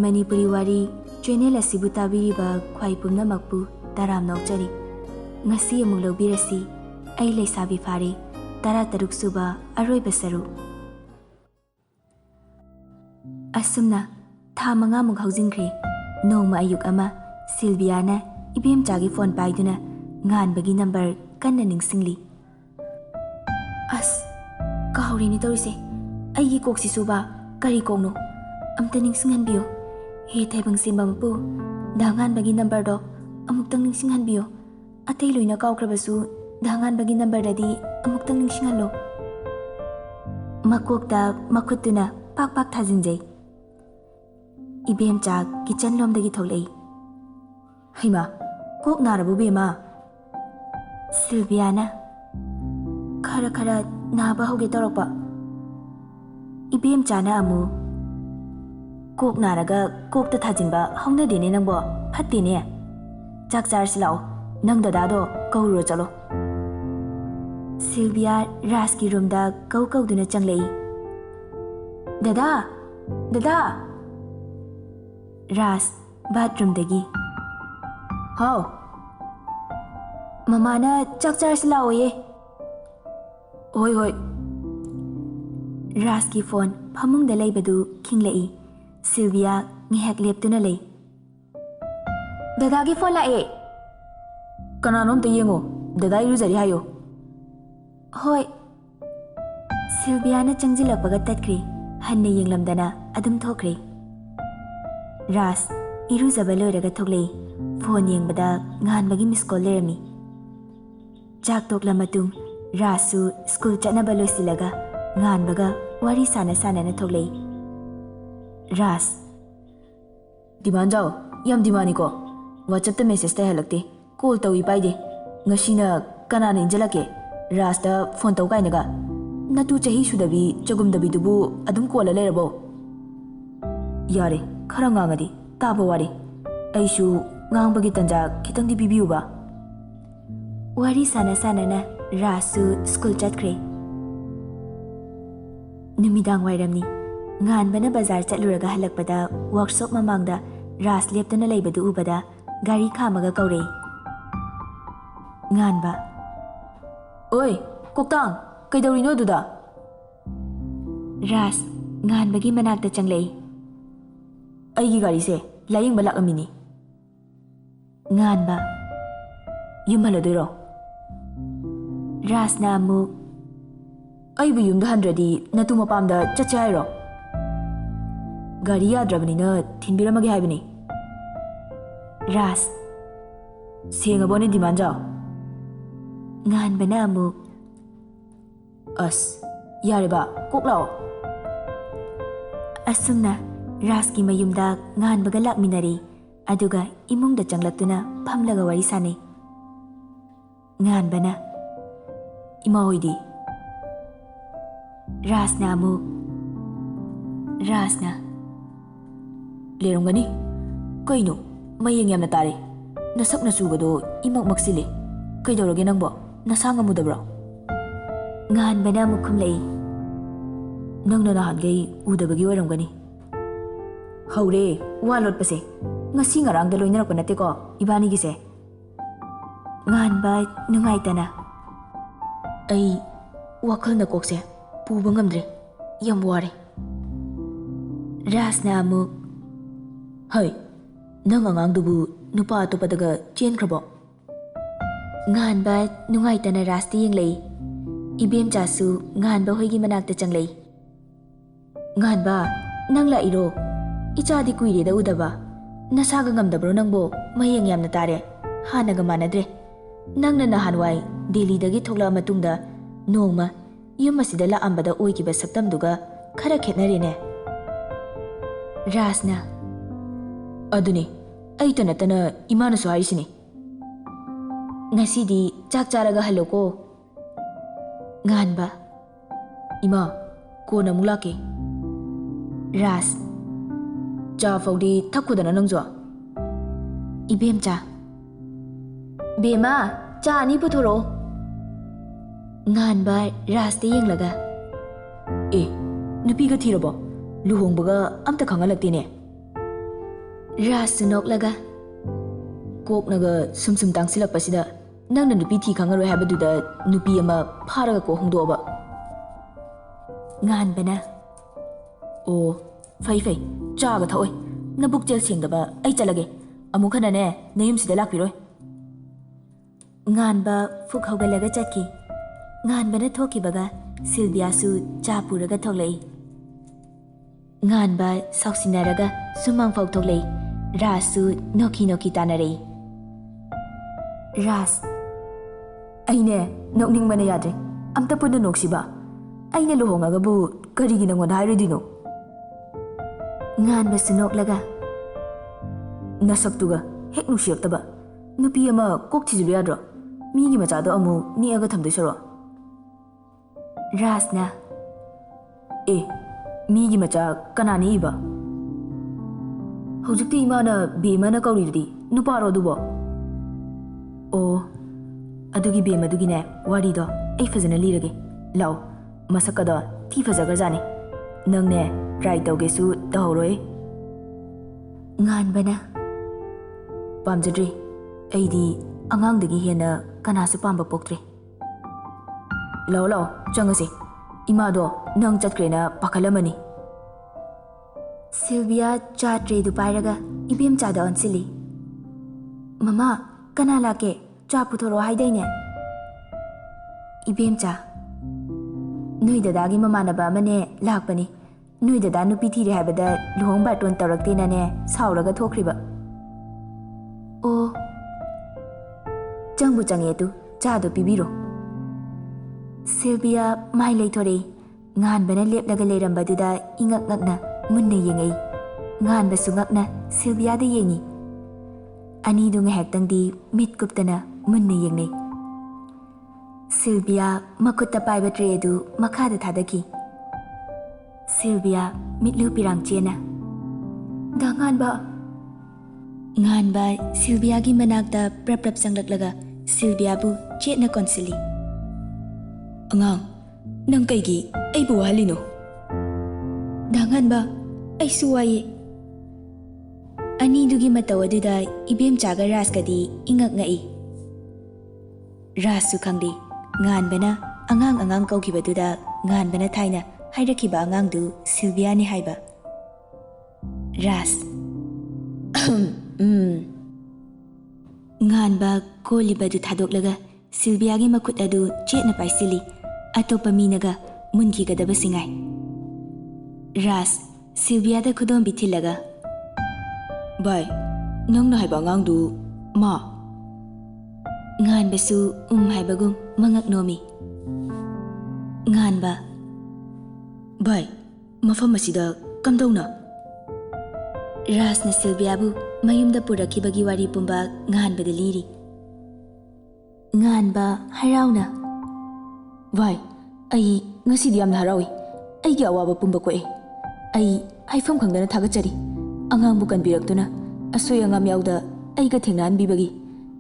Manipuri Wari channel asibu tabiriba khwai pumnamakpu taram nauchari ngasi amuk lobirasi ai Leishabi Fare tara taruk suba aroiba saru asumna tha manga muk haujingkhre nongma ayuk ama Silviana ibem chagi phone paiduna nganbagi number kanna ningsingli as kahaurini tawrise aigi koksi suba kari kokno amta ningsinghanbiyo he thaibang simbampu dangan bagi number do amuktang ningsinghanbiyo atei loina kawkrabasu dangan bagi number dadi amuktang ningsinghanlo makokta makhutuna pak pak thajinjai ibem cha kitchen lom dagi tholei haima kok narabu bema Silviana khara khara naba hoge torokpa ibem chana amu kok naraga kok ta thajinba hongna dine nangbo phattine chak char silao nang dada do kauro chalo Silvia Ras ki room da kau duna changlei dada dada Ras bathroom dagi hau mama na chak char silao ye hoi hoi Ras ki phone phamung da leibadu khinglei Silvia ngihak leptuna lei dada ki phone la e kananom te yengo dada iru jari hayo hoi Silvia na changjilakpaga tatkri hanne yenglamdana adum thokre Ras iru jaba loiraga thoklei phone yengbada nganbagi miss call lerami chak tokla matung Rasu school chatnaba loisilaga nganbaga wari sana na thoklei Ras Diman jao yam dimani ko WhatsApp ta message ta halakte call tawi paide ngasina kanana injalake Ras da phone taw kainaga natu chahi sudabi chagum dabi dubu adum call la lerabo yare khara ngangadi tabo wari aishu ngangbagi tanja khitang di bibiu ba wari sana na Rasu school chatkre numidang wairamni nganbana bazar chatluraga halakpada workshop mamangda Ras leptana leibadu ubada gari khamaga kaurei nganba oi koktang kaidorino duda Ras nganbagi manakta changlei aigi gari se laying balak amini nganba yumhaladoiro Ras na amuk aibu yumda handradi natu mapamda chache hairo gari yadrabanina thinbiramage haibani Ras sengabone diman jao nganbana amuk as yareba koklao asumna Ras ki mayumda nganbaga lakminari aduga imungda changlaktuna phamlaga wari sane nganbana ima hoidi Rasna amuk Rasna lerongani kaino mayeng yamna tare nasak nasubado imak maksile kaidorage nangbo nasanga mudabro nganbana mukhumlei nangna nahangai udabagi warangani haure walot pase ngasi ngarang da loinarak panate ko ibani gise nganba nungaitana ai wakal na kokse puba ngamdre yam ware Rasna amuk hai nang angang dubu nupa atopadaga chenkrabo nganba nungaitana Rasti yenglei ibem chasu nganba hoigi manakta changlei nganba nangla iro ichadi kuire da udaba nasaga ngamdabro nangbo mayeng yamna tare hanaga manadre nangna nahanwai Delhi dagi thokla matungda nongma yum asida la ambada oikiba saktamduga khara khetnarene Rasna aduni aita natana imana so harisini ngasidi chak charaga haloko nganba ima ko na mulake Ras cha faudi thakudana nangjo ibem cha bema cha ani puthoro nganba Rasti yenglaga e nupi ga thirabo luhongbaga amta khangalakti ne Rasu noklaga. Koknaga sum tangsilakpasida nangna nupi thi khangaroi habaduda nupi ama pharaga ko hongdoba. Nganbana. Oh, fai chaga thoi. Nabuk jel singdaba ai chalage. Amuk hanane nayum sida lakpiroi. Nganba fuk hogalaga chatki. Nganbana thokibaga Sylvia su cha puraga thoklei. Nganba sauksinaraga sumang phok thoklei. Rasu noki tanarei. Ras. Aine nokning mana yadre. Amta puna noksiba. Aine luhongagabu karigi nangonda hairodino. Nganba su noklaga. Nasaktuga hek nusiyaktaba. Nupi ama kok thijiba yadro. Migi machado amu niaga thamdoi Rasna. Migi macha kanani iba. Hojikti imana bemana kaurididi nuparo dubo. Oh, adugi bema dugine wari do ai fazana lirage. Lau, masakada thi fazagarjani. Nangne try taugesu tahoroi. Nganbana. Pamjadri. Aidi angangdagi hena kanasu pamba poktre. Lau, changasi. Imado nang chatkrena pakalamani. Sylvia cha tray du pairaga ibem cha da onsili. Mama, kana lake cha puthoro haidaine. Ibem cha. Nui dadagi mamanaba mane lakpani. Nui dada nupi thire haibada luhong baton taurakte ne sauraga thokriba. Oh. Changbu change tu cha do pibiro. Sylvia mai leithore nganbana lepnaga leirambadida ingak ngakna munna yengai. Nganba sungakna Sylvia da yengi. Ani du ngahektangdi mit kuptana munna yengnei. Sylvia makutta paiba tray du makhada thadaki. Sylvia mitlu pirang chena. Da nganba Sylvia gi manakta prap sanglaklaga Sylvia bu chetna konsili. Angang, nang kaigi ay bu halino. Danganba ay suwaye. Ani dugi mataw aduda ibem chaga raskadi ingak ngai. Rasu khangdi nganbana angang kaukibaduda nganbana thaina hairakiba angangdu Sylvia ni haiba. Ras. Nganba kolibadu thadoklaga Sylvia gi makut adu chetna paisili atopa minaga munki gadaba singai. Ras Sylvia da khudom bithilaga. Bye. Nangna haiba angangdu ma. Nganbasu haibagum mangak nomi. Nganba. Bye. Mafam asida kamdawna. Ras na Sylvia bu mayumda purakibagi wari pumba nganba da liri. Nganba harauna. Vai, ai ngasi diam harawi. Ai gi awaba pumba ko ai haifam khangdana thagachari. Angang bu kanbiraktuna asoy angam yauda ai ga thengnan bibagi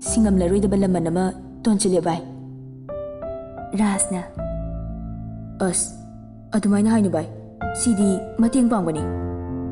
singam laroi da balam manama tonchile bai. Rasna. Adumaina hainu bai. Sidi mateng pangbani.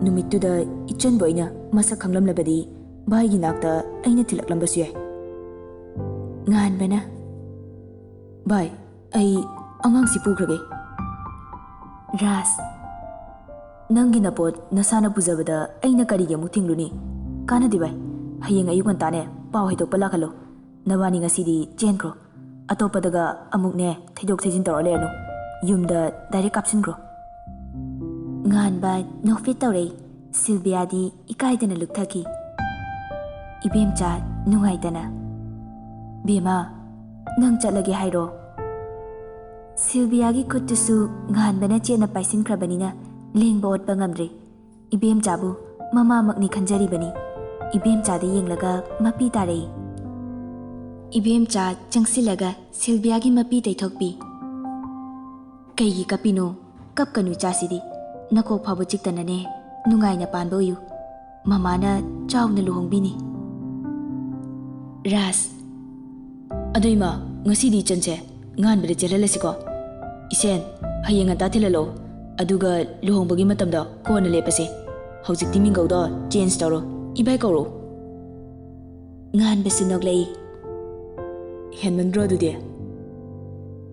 Numittuda ichan boina masak khanglam labadi bai gi nakta aina thilaklambasu yai. Nganbana. Bai, ai angang si pukrage. Ras. Nangi napot nasana puzabada aina karige mutingluni. Kana di bai. Hayeng ayukan tane pau hidok palakalo. Nawani ngasidi chenkro. Atopadaga amukne thidok thijin tawale anu. Yumda direct kapsinkro. Nganba nokfit tawrei Sylvia di ikaidana lukthaki. Ibemcha nungaidana. Bema, nang chatlage hairo. Sylvia gi kuttusu nganbana chena paisinkrabanina lengba otpa ngamdre. Ibemchabu mama makni khanjaribani. Ibemcha da yenglaga mapi tarei. Ibemcha changsilaga Sylvia gi mapi taithokpi. Kaigi kapino kapkanu chasidi. Nakok phabu chiktanane nungaina panbo yu. Mamana chawna luhongbini. Ras. Aduima ngasidi chanche nganbade chelalasiko. Isen hayeng ata thilalo aduga luhongbagi matamda kona lepase. Hojikti mingauda change tawro ibai kauro. Nganbasu noglei. Henmandro dudi.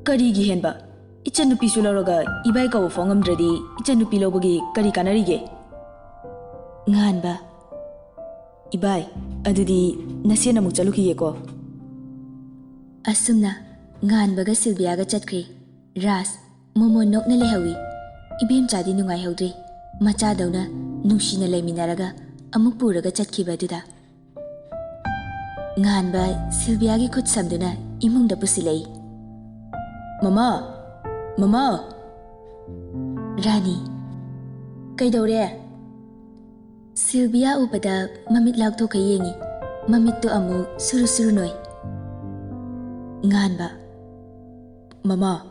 Karigi henba. Ichan nupi sularaga ibai kawo fongamdradi ichan nupi lobagi kari kanarige. Nganba. Ibai, adudi nasena muk chalukiye ko. Asumna nganbaga Sylviaga chatkri. Ras momo nokna lehawi. Ibem chadi nungai haudri. Macha dauna nungshina leiminaraga amuk puraga chatkhiba duda. Nganba Sylviagi khut samduna imungda pusilei. Mama, Mama. Rani. Kaidore? Sylvia ubada mamit lauktoka yengi. Mamittu amu suru noi. Nganba. Mama,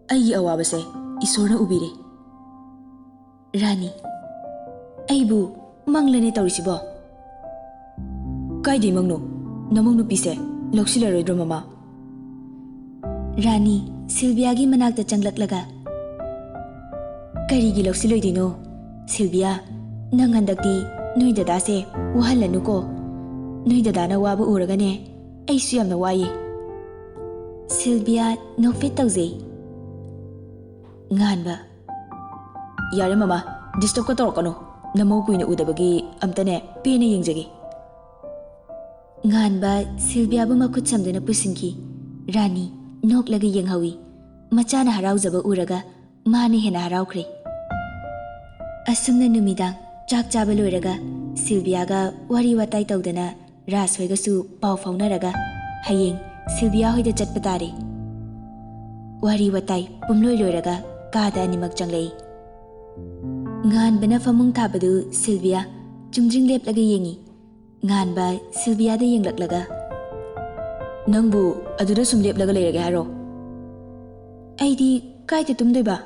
ayi awabase isorna ubiri. Rani. Aibu manglane taurisibo. Kaidi mangno? Namong nupise loksilaroidro mama. Rani Sylviagi manakta changlaklaga. Karigi loksiloidino? Sylvia, nang handakti noi dada se wahalanu ko. Noi dada na waba uragane aisu yamna waye. Sylvia nokfit tawzei. Nganba. Yare mama, disturb ka torokano. Namo kuina udabagi amtane pena yengjagi. Nganba Sylvia bu makut samduna pusinki. Rani noklaga yenghawi. Machana harauzaba uraga mani hena haraukri. Asumna numidang chak chaba loiraga Sylviaga wari watai tawdana Ras hoigasu pau faunaraga hayeng Sylvia hoida chatpa tare. Wari watai pumloi loiraga kada animak changlei. Nganbana famung thabadu Sylvia chungjing leplaga yengi. Nganba Sylvia da yenglaklaga. Nangbu aduda sum leplaga leirage haro. Aidi kaita tumdoiba.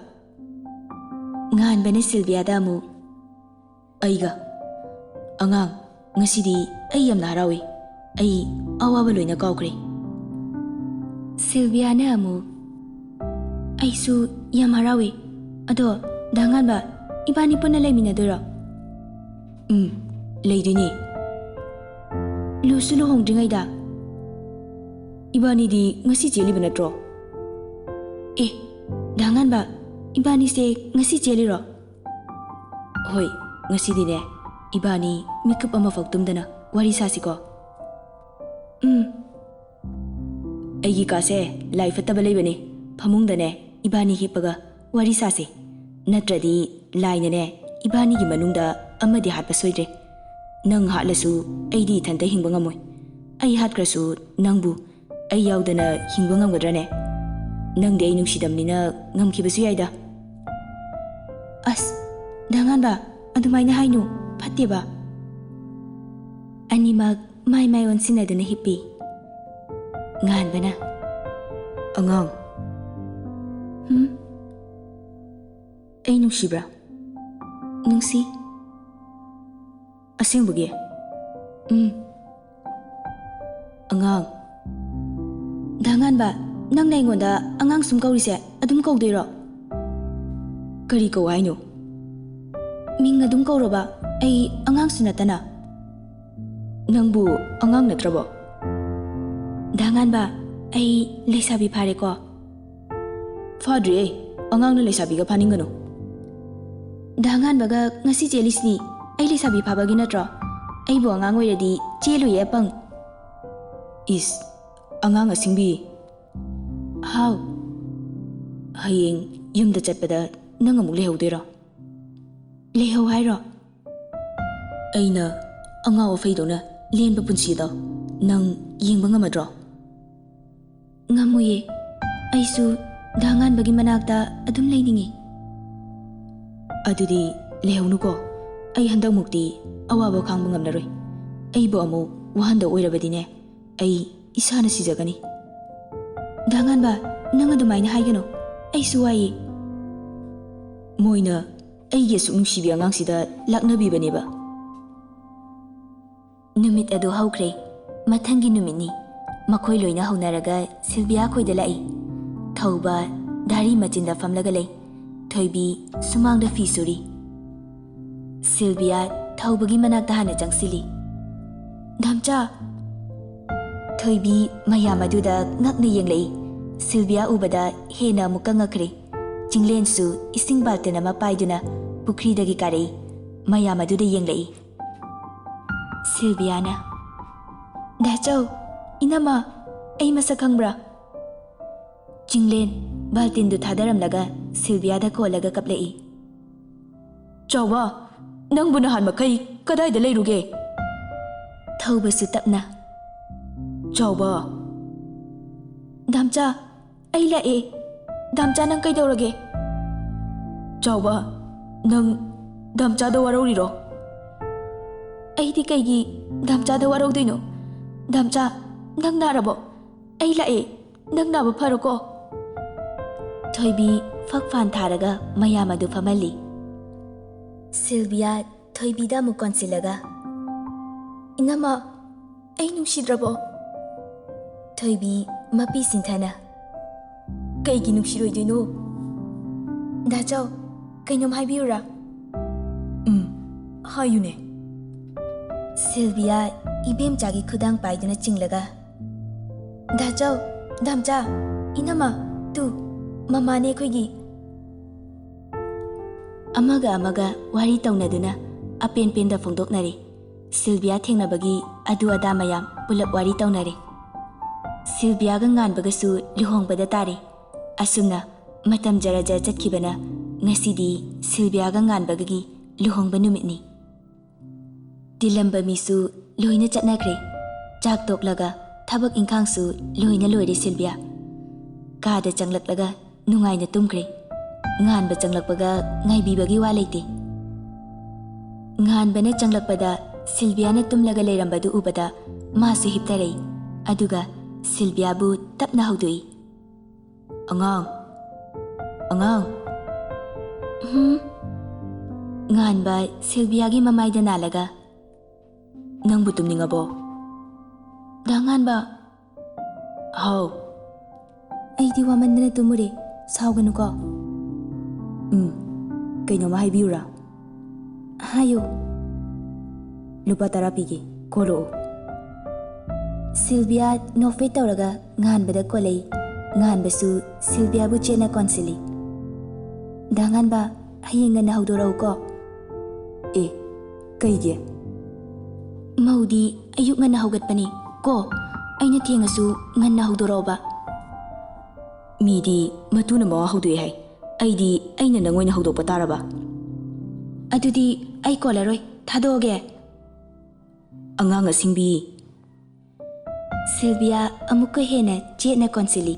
Nganbana Sylvia da amu. Aiga. Angang, ngasidi ay yamna harawi. Ay awaba loina kaukre. Sylvia na amu. Aisu yam harawi. Ado danganba ibani punna leiminadura. Leidini. Lusu luhongdringaida. Ibani di ngasi cheli banatro. Danganba ibani se ngasi cheliro. Hoi, ngasi dine. Ibani mikap ama faktumdana wari sasiko. Aigi kase life ataba leibani. Phamungdane ibani hipaga wari sase. Natradi lainane ibani gi manungda amadi hatpa soidre. Nang hatlasu aidi thanta hingba ngamoy. Ai hatkrasu nangbu ai yaudana hingba ngamgadrane. Nangde ai nungsidamnina ngamkibasu yaida. As danganba adumaina hainu phatteba. Animag mai onsinaduna hippi. Nganbana. Angang. Ay nungsibra. Nungsi. Asengbagi. Angang. Danganba nang naingonda angang sum kaurise adum kaudeiro. Kari kau haino? Ming adum kauroba ai angang sunatana. Nangbu angang natrabo? Danganba ai Leishabi Fare ko. Fadri angang na Leishabi ka paningano. Danganbaga ngasi chelisni ai Leishabi phabagi natro. Ai bo angang oiradi chelu ye pang. Is angang asingbi. How? Hayeng yumda chatpada nang amuk lehaudeira. Lehau hairo. Aina angaw afaidona lenba punsida nang yengba ngamadro. Ngamuye. Aisu danganbagi manakta adum leiningi. Adudi lehaunuko. Ai handak mukti awaba khangba ngamnaroi. Ai bo amu wahanda oirabadine. Ai isana sijagani. Danganba nang adumaina haigano. Aisu wayi. Moina aige suknungsibi angangsida laknabibaneba. Numit adu haukre. Mathangi numitni. Makhoi loina haunaraga Sylvia khoida lai. Thauba dari machinda famlaga lei. Thoibi sumangda fi suri. Sylvia thaubagi manakta hana changsili. ꯗꯥꯝꯆꯥ ꯊꯣꯏꯕꯤ ꯃꯌꯥꯝ ꯑꯗꯨꯗ ꯉꯛꯅ ꯌꯦꯡꯂꯛꯏ Sylvia ꯎꯕꯗ ꯍꯦꯟꯅ ꯑꯃꯨꯛꯀ ꯉꯛꯈ꯭ꯔꯦ ꯆꯤꯡꯂꯦꯟꯁꯨ ꯏꯁꯤꯡ ꯕꯥꯜꯇꯤꯟ ꯑꯃ ꯄꯥꯏꯗꯨꯅ ꯄꯨꯈ꯭ꯔꯤꯗꯒꯤ ꯀꯥꯔꯛꯏ ꯃꯌꯥꯝ ꯑꯗꯨꯗ ꯌꯦꯡꯂꯛꯏ ꯁꯤꯜꯚꯤꯌꯥꯅ ꯗꯥꯆꯧ ꯏꯅꯝꯃ ꯑꯩ ꯃꯁꯛ ꯈꯪꯕ꯭ꯔꯥ ꯆꯤꯡꯂꯦꯟ ꯕꯥꯜꯇꯤꯟꯗꯨ ꯊꯥꯗꯔꯝꯂꯒ ꯁꯤꯜꯚꯤꯌꯥꯗ ꯀꯣꯜꯂꯒ ꯀꯞꯂꯛꯏ ꯆꯥꯎꯕ ꯅꯪꯕꯨ ꯅꯍꯥꯟ ꯃꯈꯩ ꯀꯗꯥꯏꯗ ꯂꯩꯔꯨꯒꯦ ꯊꯧꯕꯁꯨ ꯇꯞꯅ ꯆꯥꯎꯕ ꯗꯥꯝꯆꯥ ꯑꯩ ꯂꯥꯛꯑꯦ ꯗꯥꯝꯆꯥ ꯅꯪ ꯀꯩꯗꯧꯔꯒꯦ ꯆꯥꯎꯕ ꯅꯪ ꯗꯥꯝꯆꯥꯗ ꯋꯥꯔꯧꯔꯤꯔꯣ ꯑꯩꯗꯤ ꯀꯩꯒꯤ ꯗꯥꯝꯆꯥꯗ ꯋꯥꯔꯧꯗꯣꯏꯅꯣ ꯗꯥꯝꯆꯥ ꯅꯪ ꯅꯥꯔꯕꯣ ꯑꯩ ꯂꯥꯛꯑꯦ ꯅꯪ ꯅꯥꯕ ꯐꯔꯣꯀꯣ ꯊꯣꯏꯕꯤ ꯐꯛ ꯐꯥꯟ ꯊꯥꯔꯒ ꯃꯌꯥꯝ ꯑꯗꯨ ꯐꯝꯍꯜꯂꯤ ꯁꯤꯜꯚꯤꯌꯥ ꯊꯣꯏꯕꯤꯗ ꯑꯃꯨꯛ ꯀꯣꯟꯁꯤꯜꯂꯒ ꯏꯅꯝꯃ ꯑꯩ ꯅꯨꯡꯁꯤꯗ꯭ꯔꯕꯣ ꯊꯣꯏꯕꯤ ꯃꯄꯤ ꯁꯤꯟꯊꯅ ꯀꯩꯒꯤ ꯅꯨꯡꯁꯤꯔꯣꯏꯗꯣꯏꯅꯣ ꯗꯥꯆꯧ ꯀꯩꯅꯣꯝ ꯍꯥꯏꯕꯤꯌꯨꯔꯥ ꯍꯥꯏꯌꯨꯅꯦ Sylvia 이뱀짝이 그당 빠이드나 찡러가 다짜오 담짜 이나마 뚜 마마네 코이기 아마가 와리 떠나드나 아펜펜다 퐁독나리 실비아 탱나버기 아두아다 마얌 불랍 와리 떠나리 실비아가 nganbagasu luhongbada tari asumna matam jaraja chatkibana ngasidi silviaga nganbagagi luhongba numitni dilamba misu loina chatnakre chak toklaga thabak ingkhangsu loina loire silvia kada changlaklaga nungaina tumkre nganba changlakpaga ngaibibagi wa leite nganbana changlakpada silviana tumlaga leirambadu ubada masu hiptarei aduga Sylvia bu tapna haudui angang ngan ba Sylvia gi mamai da nalaga nang bu tumningabo dangan ba hau ai di wamandana tumure sauganu ko kaino ma haibiura hayo lupa tarapi gi kolo Sylvia nofe tawraga nganbada kolei nganbasu Sylvia bu chena konsili danganba hayenga na hawdorau ko kaige maudi ayuk nga na hawgatpani ko aina thengasu ngan na hawdorau ba midi matuna ma hawdoi hai aidi aina nangoina hawdokpa taraba adudi ai kolaroi thadoge angang asingbi Sylvia amukka hena chena konsili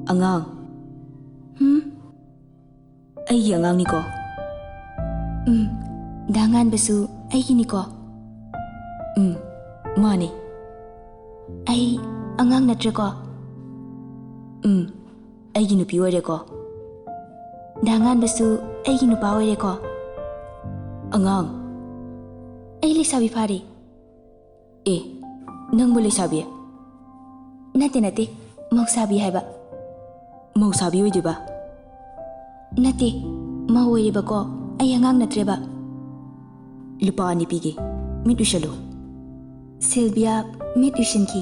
angang ai angang ni ko dangan basu ai ni ko mani ai angang natre ko ai gi nupi ore ko dangan basu ai gi nupa ore ko angang ai Leishabi Fare nang boleh sabi nate mau sabi hai ba mau sabi oi de ba nate mau oi ba ko ai angang natre ba lupa ni pigi mit ushalo Sylvia mit ushinki